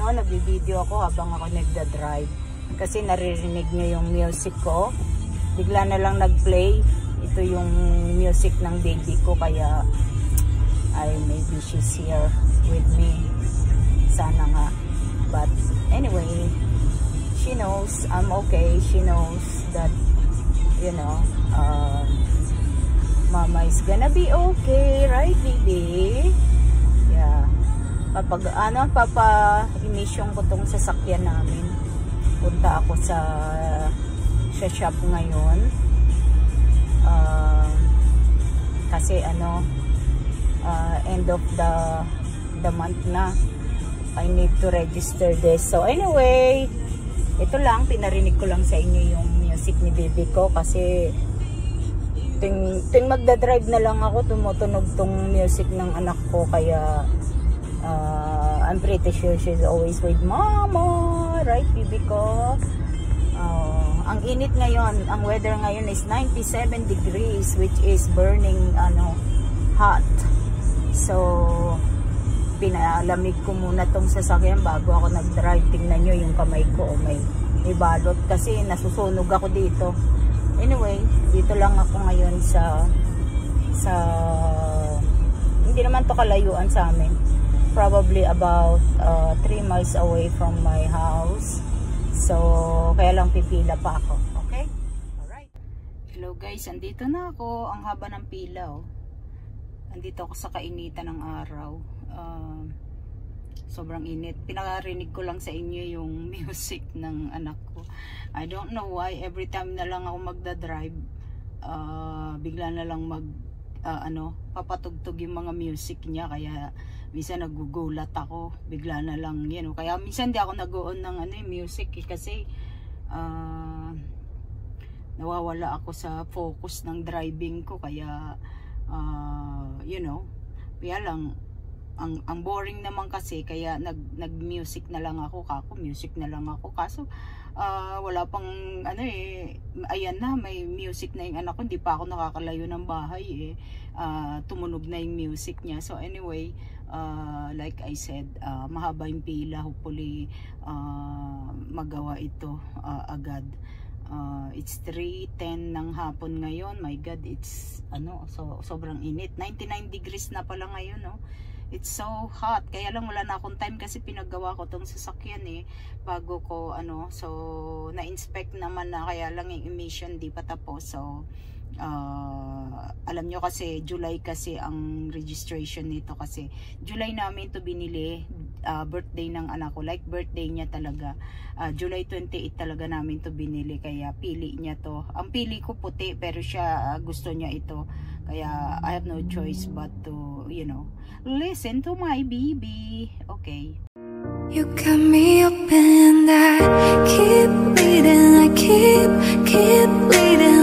ano, nagbi-video ako habang ako nagda-drive. Kasi naririnig nyo yung music ko. Bigla na lang nag-play. Ito yung music ng baby ko, kaya maybe she's here with me. Sana nga. But anyway, she knows I'm okay. She knows that, you know, Mama is gonna be okay, right, baby? Yeah. Kapag papa-emission ko tong sasakyan namin. Punta ako sa shop ngayon. Kasi end of the month na. I need to register this. So anyway, ito lang, pinarinig ko lang sa inyo yung music ni baby ko kasi ting magdadrive na lang ako, tumutunog tong music ng anak ko, kaya I'm pretty sure she's always with Mama, right, baby ko? Ang init ngayon, ang weather ngayon is 97 degrees, which is burning hot. So pinalamig ko muna tong sasakyan bago ako nag-drive. Tingnan nyo yung kamay ko, may balot kasi nasusunog ako dito. Anyway, dito lang ako ngayon sa hindi naman to kalayuan sa amin, probably about 3 miles away from my house. So kaya lang pipila pa ako. Okay? Alright. Hello guys, andito na ako. Ang haba ng pila, oh. Andito ako sa kainitan ng araw. Sobrang init. Pinakarinig ko lang sa inyo yung music ng anak ko. I don't know why every time na lang ako magdadrive, bigla na lang papatugtog yung mga music niya, kaya minsan nagugulat ako, bigla na lang kaya minsan di ako nag-on ng music kasi nawawala ako sa focus ng driving ko, kaya kaya lang ang boring naman kasi, kaya nag-music na lang ako, music na lang ako, kaso wala pang ayan na, may music na yung anak ko, hindi pa ako nakakalayo ng bahay tumunog na yung music niya. So anyway, like I said, mahaba yung pila, hopefully magawa ito agad. It's 3:10 ng hapon ngayon. My God, it's so sobrang init. 99 degrees na pala ngayon, no? It's so hot. Kaya lang wala na akong time kasi pinagawa ko tong sasakyan bago ko so na-inspect naman na, kaya lang yung emission di pa tapos. So alam nyo kasi July kasi ang registration nito, kasi July namin to binili, birthday ng anak ko, like birthday niya talaga, July 28 talaga namin to binili, kaya pili niya to. Ang pili ko puti, pero siya gusto niya ito, kaya I have no choice but to listen to my baby. Okay. You got me up and I keep bleeding, I keep bleeding.